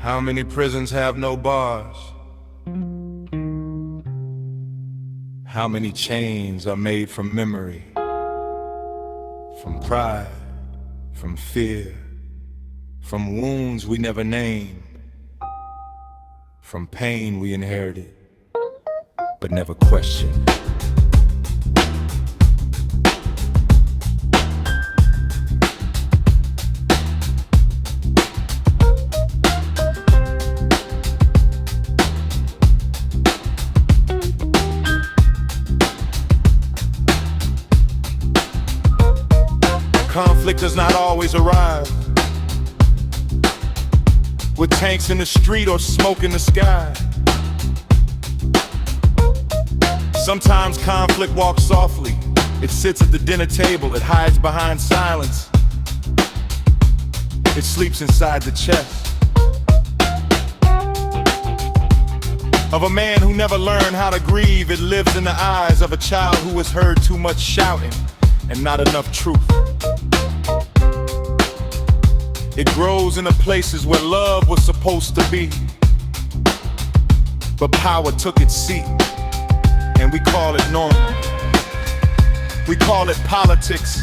How many prisons have no bars? How many chains are made from memory, from pride, from fear, from wounds we never named, from pain we inherited, but never questioned. Conflict does not always arrive with tanks in the street or smoke in the sky. Sometimes conflict walks softly. It sits at the dinner table. It hides behind silence. It sleeps inside the chest of a man who never learned how to grieve. It lives in the eyes of a child who has heard too much shouting and not enough truth. It grows in the places where love was supposed to be, but power took its seat, and we call it normal. We call it politics.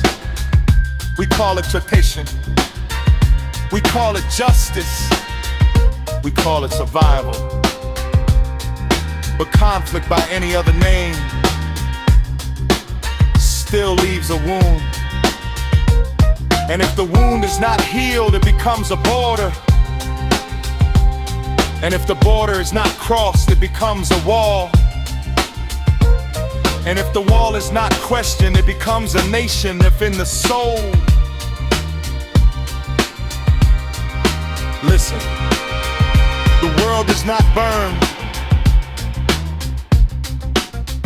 We call it tradition. We call it justice. We call it survival. But conflict by any other name still leaves a wound. And if the wound is not healed, it becomes a border. And if the border is not crossed, it becomes a wall. And if the wall is not questioned, it becomes a nation. If in the soul, listen, the world is not burned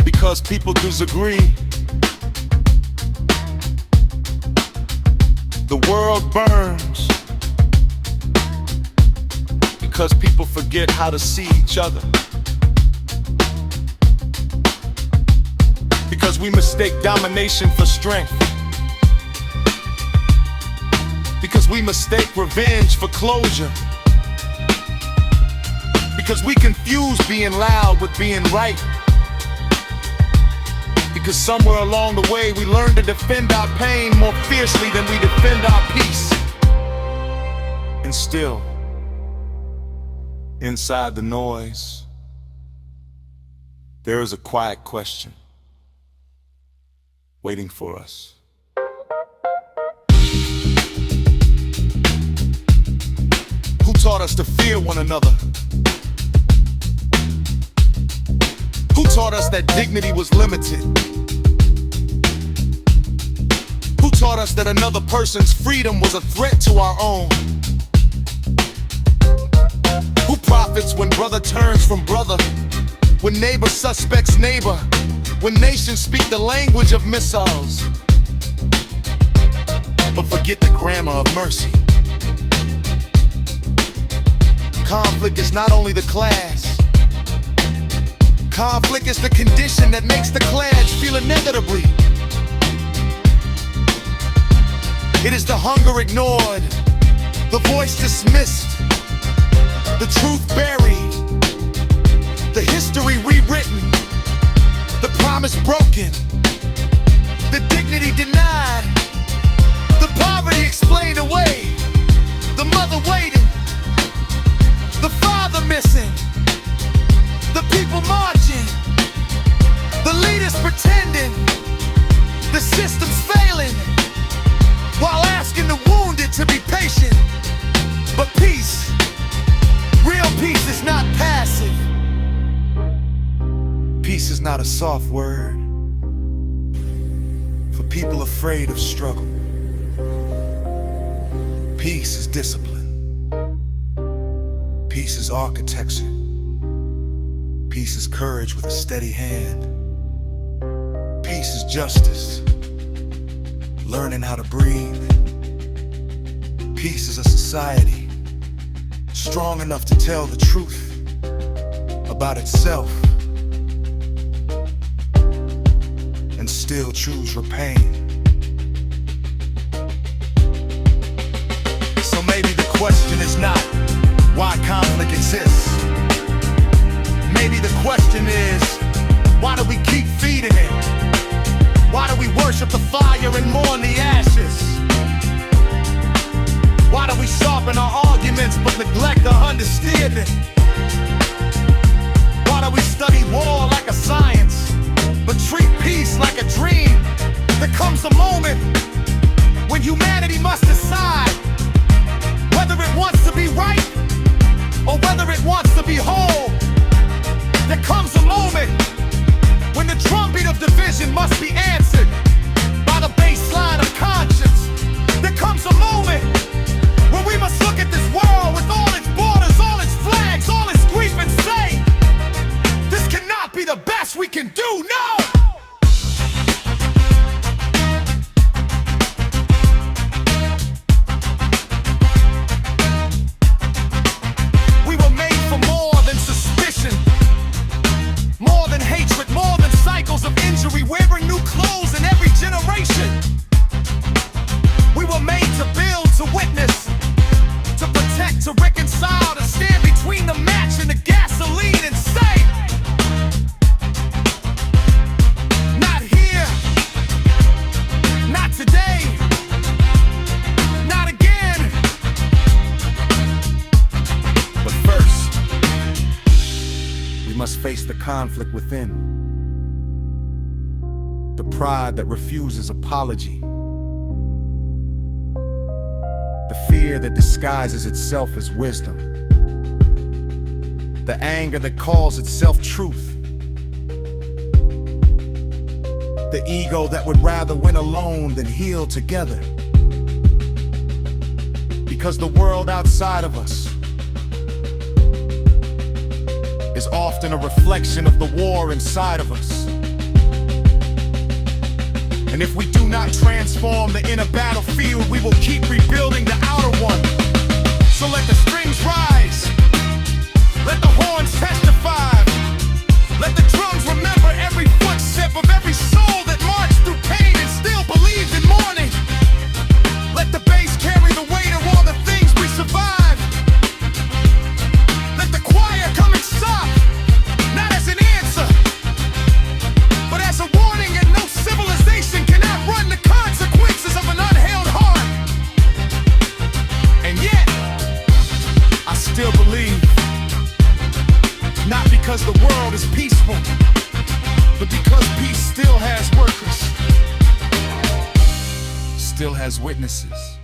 because people disagree. The world burns because people forget how to see each other. Because we mistake domination for strength. Because we mistake revenge for closure. Because we confuse being loud with being right. Because somewhere along the way we learn to defend our pain more fiercely than we defend our peace. And still, inside the noise, there is a quiet question waiting for us. Who taught us to fear one another? Who taught us that dignity was limited? Who taught us that another person's freedom was a threat to our own? Who profits when brother turns from brother? When neighbor suspects neighbor? When nations speak the language of missiles but forget the grammar of mercy? Conflict is not only the class. Conflict is the condition that makes the class feel inevitably. It is the hunger ignored, the voice dismissed, the truth buried, the history rewritten, the promise broken, the dignity denied, the poverty explained away, the mother waiting, the father missing, the people marching, the leaders pretending, the system's failing, while asking the wounded to be patient. But peace, real peace is not passive. Peace is not a soft word for people afraid of struggle. Peace is discipline. Peace is architecture. Peace is courage with a steady hand. Peace is justice, learning how to breathe. Peace is a society strong enough to tell the truth about itself and still choose your pain. So maybe the question is not why conflict conflict exists. Maybe the question is, why do we keep feeding it? Why do we worship the fire and mourn the ashes? Why do we sharpen our arguments but neglect our understanding? Why do we study war like a science but treat peace like a dream? There comes a moment when humanity must decide whether it wants to be right or whether it wants to be whole. There comes a moment when the drumbeat of division must be answered by the bass line of conscience. There comes a moment when we must look at this world with all its borders, all its flags, all its grief and say, this cannot be the best we can do, no! We were made for more than suspicion, more than hatred, more than cycles of injury, wearing new clothes in every generation. We were made to build, to witness, to protect, to reconcile, to stand between the match and the gasoline and say, not here, not today, not again. But first, we must face the conflict within, the pride that refuses apology, the fear that disguises itself as wisdom, the anger that calls itself truth, the ego that would rather win alone than heal together. Because the world outside of us is often a reflection of the war inside of us. And if we do not transform the inner battlefield, we will keep rebuilding the outer one. So let the strings rise, let the horns testify, let the drums remember every footstep of every soul that marched through pain and still believed in mourning. Let the bass carry the weight of all the things we survived. Let the choir come and stop, not as an answer, but as a warning, and no civilization can outrun the consequences of an unheld heart. And yet, I still believe, not because the world is peaceful, but because peace still has workers, still has witnesses.